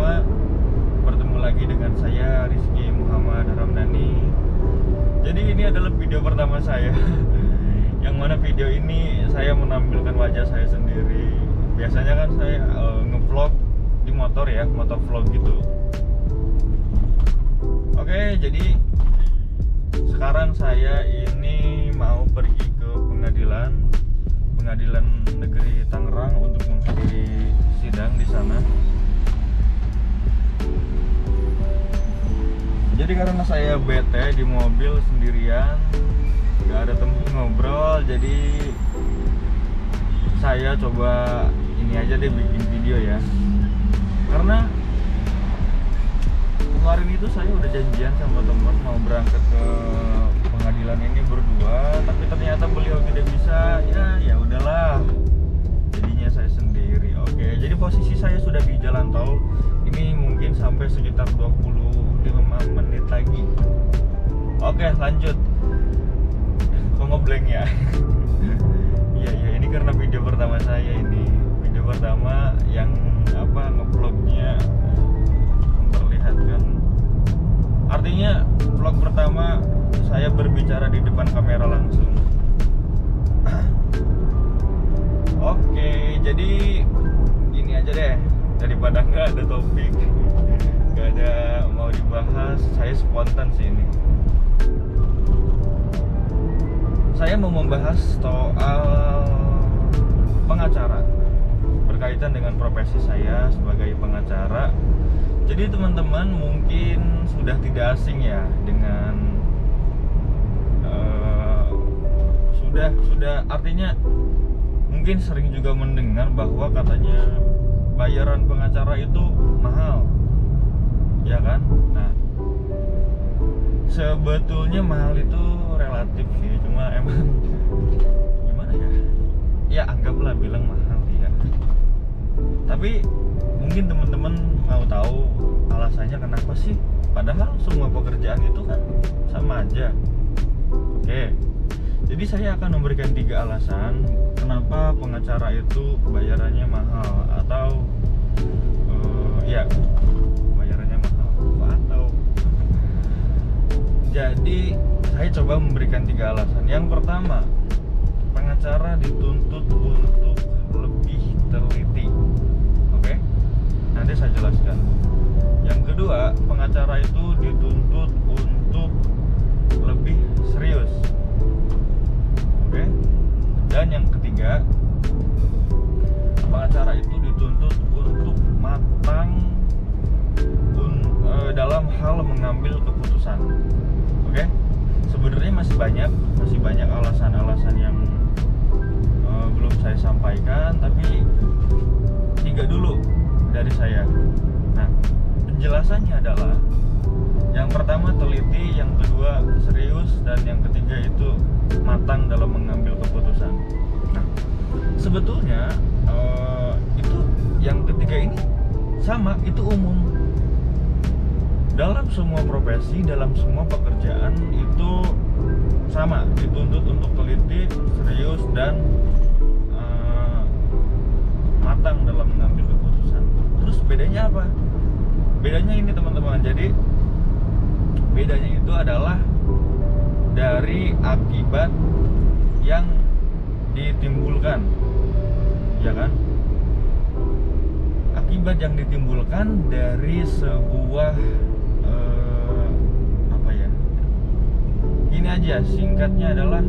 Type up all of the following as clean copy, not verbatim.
semua, bertemu lagi dengan saya Rizky Muhammad Ramdhani. Jadi ini adalah video pertama saya yang mana video ini saya menampilkan wajah saya sendiri. Biasanya kan saya ngevlog di motor ya, motor vlog gitu. Oke, jadi sekarang saya ini mau pergi ke pengadilan negeri Tangerang untuk menghadiri sidang di sana. Jadi karena saya bete di mobil sendirian, nggak ada temen ngobrol, jadi saya coba ini aja deh bikin video ya. Karena kemarin itu saya udah janjian sama teman mau berangkat ke pengadilan ini berdua, tapi ternyata beliau tidak bisa. Ya udahlah, jadinya saya sendiri. Oke, jadi posisi saya sudah di jalan tol. Ini mungkin sampai sekitar 25 menit lagi. Oke, lanjut. Kok ngeblank ya? Iya, ini karena video pertama saya ini. Video pertama yang ngevlognya memperlihatkan. Artinya vlog pertama saya berbicara di depan kamera langsung. Oke, jadi gini aja deh, daripada nggak ada topik, nggak ada mau dibahas, saya spontan sih ini. Saya mau membahas soal pengacara, berkaitan dengan profesi saya sebagai pengacara. Jadi teman-teman mungkin sudah tidak asing ya dengan sudah artinya mungkin sering juga mendengar bahwa katanya bayaran pengacara itu mahal, ya kan? Nah, sebetulnya mahal itu relatif sih, cuma emang gimana ya? Ya anggaplah bilang mahal ya. Tapi mungkin teman-teman mau tahu alasannya kenapa sih? Padahal semua pekerjaan itu kan sama aja. Oke, jadi saya akan memberikan 3 alasan kenapa pengacara itu bayarannya mahal atau bayarannya mahal atau jadi saya coba memberikan 3 alasan. Yang pertama, pengacara dituntut untuk lebih teliti. Oke, nanti saya jelaskan. Yang kedua, pengacara itu dituntut untuk lebih serius. Oke. Dan yang ketiga, pengacara itu dituntut untuk matang dalam hal mengambil keputusan. Oke. Sebenarnya masih banyak alasan-alasan yang belum saya sampaikan, tapi 3 dulu dari saya. Nah, penjelasannya adalah yang pertama teliti, yang kedua serius, dan yang ketiga itu matang dalam mengambil keputusan. Nah, sebetulnya itu yang ketiga ini sama, itu umum dalam semua profesi, dalam semua pekerjaan itu sama, dituntut untuk teliti, serius, dan matang dalam mengambil keputusan. Terus bedanya apa? Bedanya ini teman-teman. Jadi bedanya itu adalah dari akibat yang ditimbulkan, ya kan? Akibat yang ditimbulkan dari sebuah gini aja, simpelnya adalah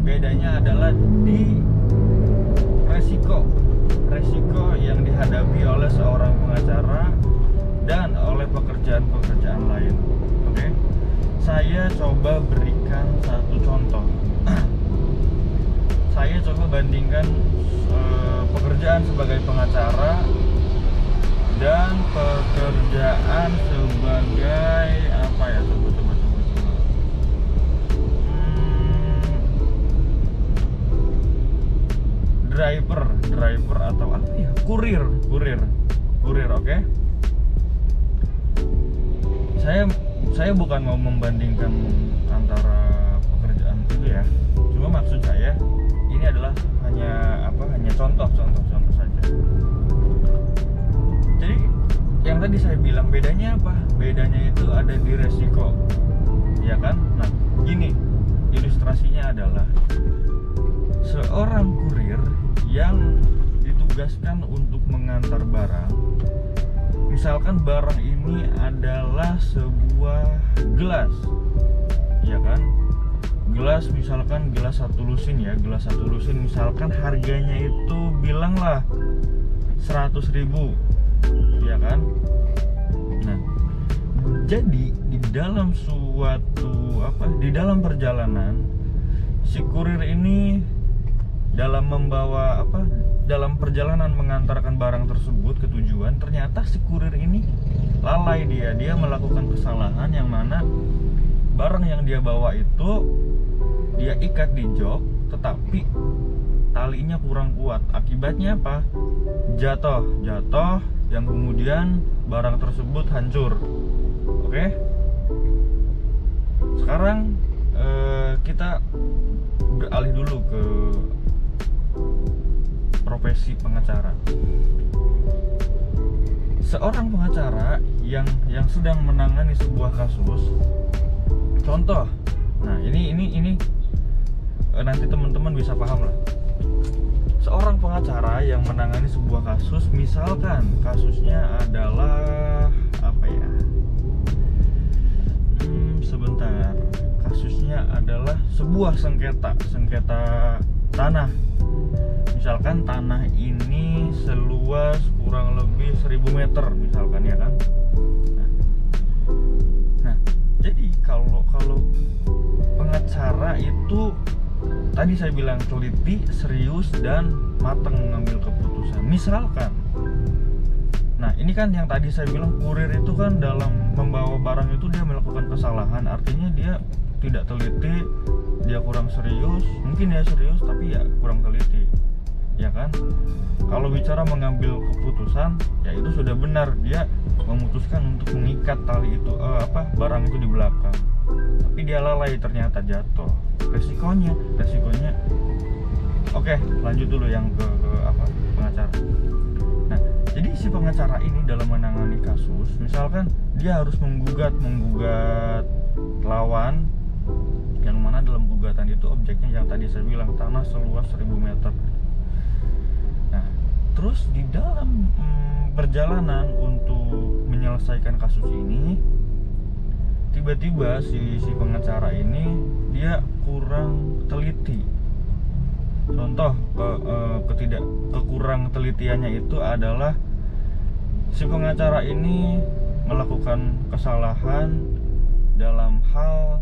bedanya adalah di resiko yang dihadapi oleh seorang pengacara dan oleh pekerjaan-pekerjaan lain. Oke, saya coba berikan satu contoh. Saya coba bandingkan pekerjaan sebagai pengacara dan pekerjaan sebagai apa ya? Coba. Driver atau apa ya? Kurir, oke? Saya bukan mau membandingkan antara pekerjaan itu ya. Cuma maksud saya ini adalah hanya contoh saja. bedanya apa? Bedanya itu ada di resiko, ya kan? Nah, gini ilustrasinya adalah seorang kurir yang ditugaskan untuk mengantar barang. Misalkan barang ini adalah sebuah gelas, ya kan? Gelas, misalkan gelas 1 lusin ya, gelas 1 lusin misalkan harganya itu bilanglah 100.000, ya kan? Nah, jadi di dalam di dalam perjalanan si kurir ini dalam perjalanan mengantarkan barang tersebut ke tujuan, ternyata si kurir ini lalai, dia melakukan kesalahan yang mana barang yang dia bawa itu dia ikat di jok tetapi talinya kurang kuat. Akibatnya apa? Jatuh yang kemudian barang tersebut hancur. Oke? Sekarang kita beralih dulu ke profesi pengacara. Seorang pengacara yang sedang menangani sebuah kasus. Contoh. Nah, ini nanti teman-teman bisa paham lah. Seorang pengacara yang menangani sebuah kasus, misalkan kasusnya adalah apa ya? Sebentar. Kasusnya adalah sebuah sengketa tanah. Misalkan tanah ini seluas kurang lebih 1000 meter misalkan, ya kan? Nah, jadi kalau pengacara itu tadi saya bilang teliti, serius, dan matang mengambil keputusan. Misalkan, nah ini kan yang tadi saya bilang kurir itu kan dalam membawa barang itu dia melakukan kesalahan, artinya dia tidak teliti, dia kurang serius. Mungkin dia serius tapi ya kurang teliti, ya kan? Kalau bicara mengambil keputusan, ya itu sudah benar, dia memutuskan untuk mengikat tali itu barang itu di belakang, tapi dia lalai, ternyata jatuh. Resikonya oke, lanjut dulu yang ke pengacara. Nah, jadi si pengacara ini dalam menangani kasus, misalkan dia harus menggugat lawan, yang mana dalam gugatan itu objeknya yang tadi saya bilang tanah seluas 1000 meter. Nah, terus di dalam perjalanan untuk menyelesaikan kasus ini, tiba-tiba si pengacara ini dia kurang teliti. Contoh kekurang telitiannya itu adalah si pengacara ini melakukan kesalahan dalam hal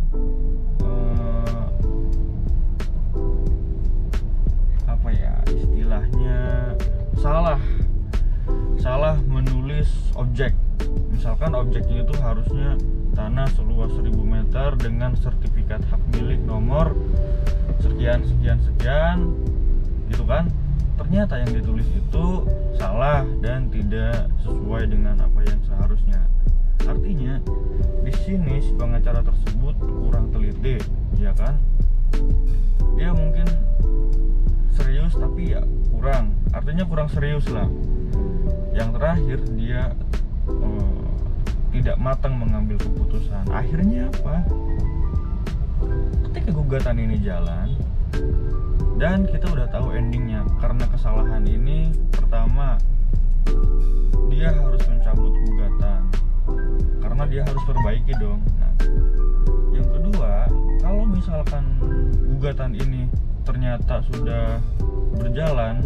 istilahnya salah menulis objek. Misalkan objeknya itu harusnya tanah seluas 1000 meter dengan sertifikat hak milik nomor sekian gitu kan. Ternyata yang ditulis itu salah dan tidak sesuai dengan apa yang seharusnya. Artinya di sini si pengacara tersebut kurang teliti, ya kan? Dia mungkin serius tapi ya kurang serius lah. Yang terakhir dia tidak matang mengambil keputusan. Akhirnya apa? Ketika gugatan ini jalan dan kita udah tahu endingnya, karena kesalahan ini, pertama dia harus mencabut gugatan karena dia harus perbaiki dong. Nah, yang kedua, kalau misalkan gugatan ini ternyata sudah berjalan,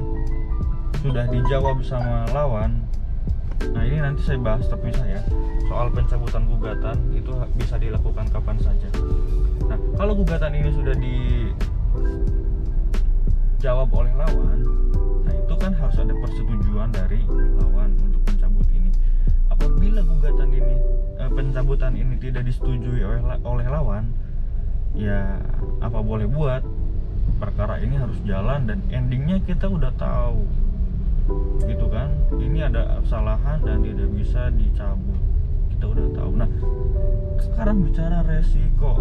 sudah dijawab sama lawan, nah ini nanti saya bahas terpisah ya, soal pencabutan gugatan itu bisa dilakukan kapan saja. Nah, kalau gugatan ini sudah dijawab oleh lawan, nah itu kan harus ada persetujuan dari lawan untuk mencabut ini. Apabila gugatan ini pencabutan ini tidak disetujui oleh lawan, ya apa boleh buat, perkara ini harus jalan dan endingnya kita udah tahu gitu kan, ini ada kesalahan dan tidak bisa dicabut, kita udah tahu. Nah, sekarang bicara resiko.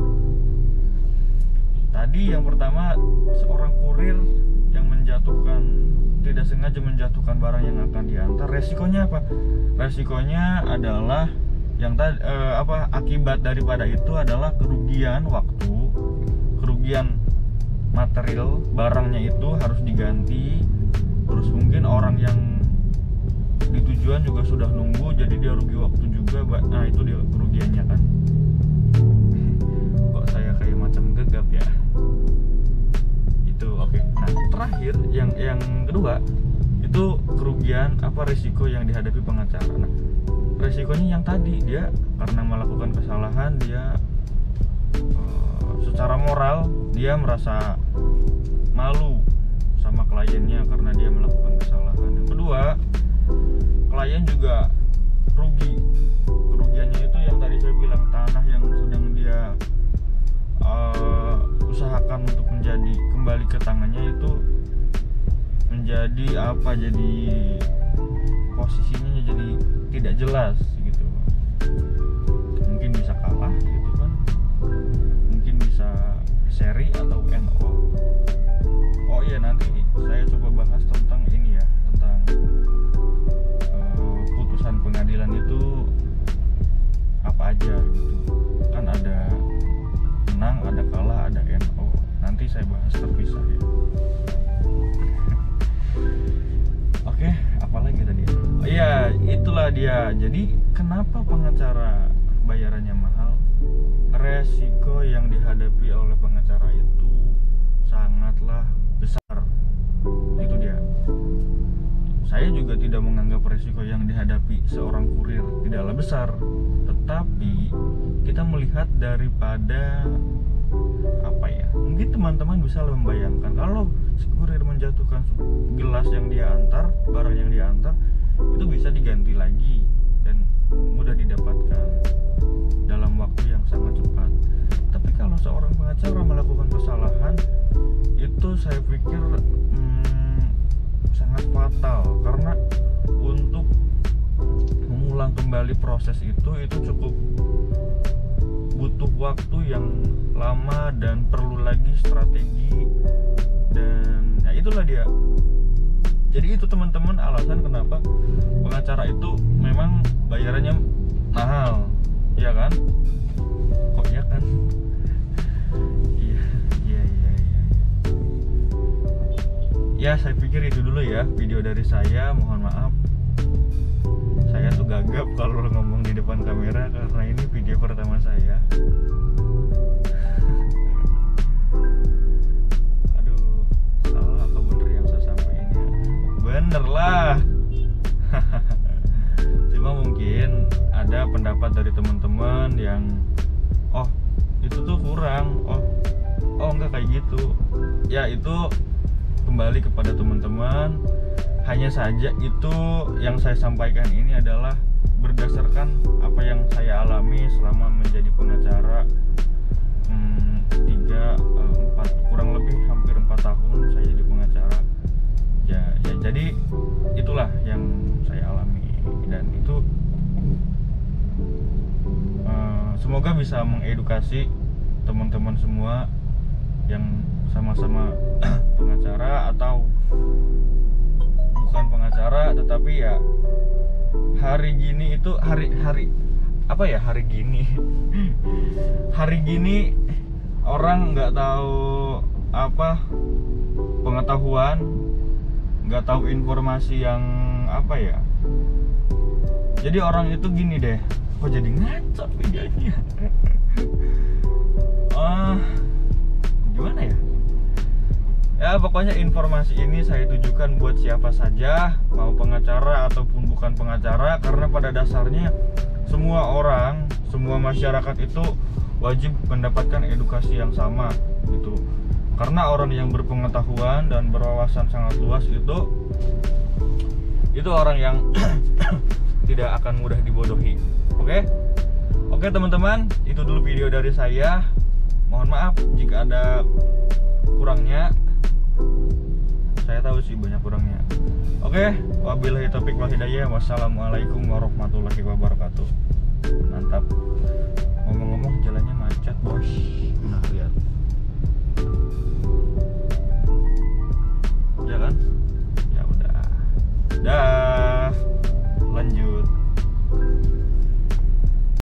Tadi yang pertama, seorang kurir yang tidak sengaja menjatuhkan barang yang akan diantar. Resikonya apa? Resikonya adalah yang tadi akibat daripada itu adalah kerugian waktu, kerugian material, barangnya itu harus diganti. Terus mungkin orang yang di tujuan juga sudah nunggu, jadi dia rugi waktu juga. Nah itu dia kerugiannya kan. Kok saya kayak macam gegap ya. Itu oke. Nah terakhir yang kedua itu kerugian risiko yang dihadapi pengacara. Nah resikonya yang tadi, dia karena melakukan kesalahan, dia secara moral dia merasa malu sama kliennya karena dia melakukan kesalahan. Yang kedua, klien juga rugi. Kerugiannya itu yang tadi saya bilang, tanah yang sedang dia usahakan untuk menjadi kembali ke tangannya itu menjadi jadi posisinya jadi tidak jelas gitu. Mungkin bisa kalah gitu kan, mungkin bisa seri atau NO. Oh iya, nanti saya coba bahas tentang ini ya, tentang putusan pengadilan itu apa aja gitu kan, ada menang, ada kalah, ada NO. Nanti saya bahas terpisah ya. Oke, apalagi tadi? Oh iya, itulah dia. Jadi kenapa pengacara bayarannya mahal? Resiko yang dihadapi oleh pengacara itu sangatlah besar. Itu dia. Saya juga tidak menganggap resiko yang dihadapi seorang kurir tidaklah besar, tetapi kita melihat daripada mungkin teman-teman bisa membayangkan kalau si kurir menjatuhkan gelas yang dia antar, barang yang dia antar itu bisa diganti lagi dan mudah didapatkan dalam waktu yang sangat cepat. Tapi kalau seorang pengacara melakukan kesalahan, itu saya pikir sangat fatal, karena untuk mengulang kembali proses itu cukup butuh waktu yang lama dan perlu lagi strategi, dan ya itulah dia. Jadi itu teman-teman alasan kenapa pengacara itu memang bayarannya mahal, ya kan? Kok ya kan? Iya. Ya saya pikir itu dulu ya video dari saya. Mohon maaf, saya tuh gagap kalau ngomong di depan kamera karena ini video pertama saya. Aduh, salah apa bener yang saya sampaikan ya? Bener lah. Cuma mungkin ada pendapat dari teman-teman yang itu tuh kurang, enggak kayak gitu. Ya itu kembali kepada teman-teman. Hanya saja itu yang saya sampaikan ini adalah berdasarkan apa yang saya alami selama menjadi pengacara 4 kurang lebih hampir 4 tahun saya jadi pengacara. Ya jadi itulah yang saya alami, dan itu semoga bisa mengedukasi teman-teman semua yang sama-sama pengacara atau bukan pengacara, tetapi ya hari gini itu hari gini orang nggak tahu pengetahuan, nggak tahu informasi yang jadi orang itu gini deh, kok jadi ngaco videonya. Gimana ya? Ya pokoknya informasi ini saya tujukan buat siapa saja, mau pengacara ataupun bukan pengacara, karena pada dasarnya semua orang, semua masyarakat itu wajib mendapatkan edukasi yang sama gitu. Karena orang yang berpengetahuan dan berwawasan sangat luas itu orang yang tidak akan mudah dibodohi. Oke teman-teman, itu dulu video dari saya. Mohon maaf jika ada kurangnya. Saya tahu sih banyak kurangnya. Oke, wabillahi taufiq wal hidayah. Wassalamualaikum warahmatullahi wabarakatuh. Mantap. Ngomong-ngomong jalannya macet, bos. Nah, lihat. Ya kan? Ya udah. Dah.